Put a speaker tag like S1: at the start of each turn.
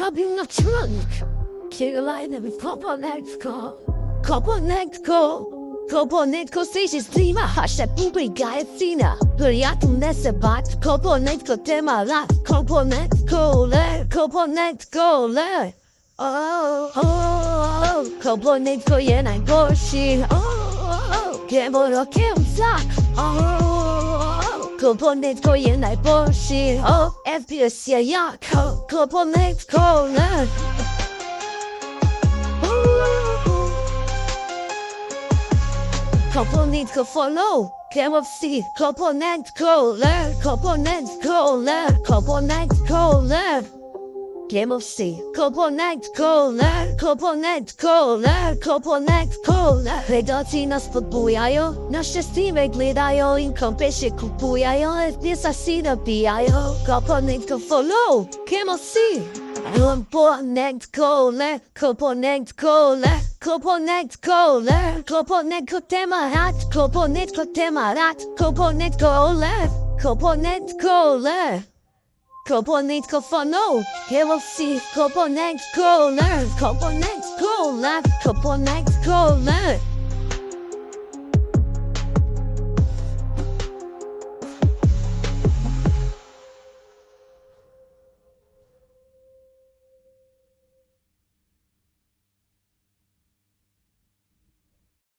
S1: robił na członek. Kierowajmy w Komponentko. Komponentko sejdzie z drima, hashtag ubiegaje fina. Ja tu nesę bat, Komponentko temat. Komponentko le. Komponentko je najgorszy. Bo rokiem zak. Komponentko je najgorszy. FPS je jak. Komponentko le. Komponentko follow, KFC, Komponentko le. KFC, Komponentko le. Redakcji nas podbujają, nasze streamy gledają, inkompesie kupują, FPS si nabijają. Komponentko follow, KFC. Komponentko le. Komponentko temat. Komponentko follow, KFC, Komponentko le.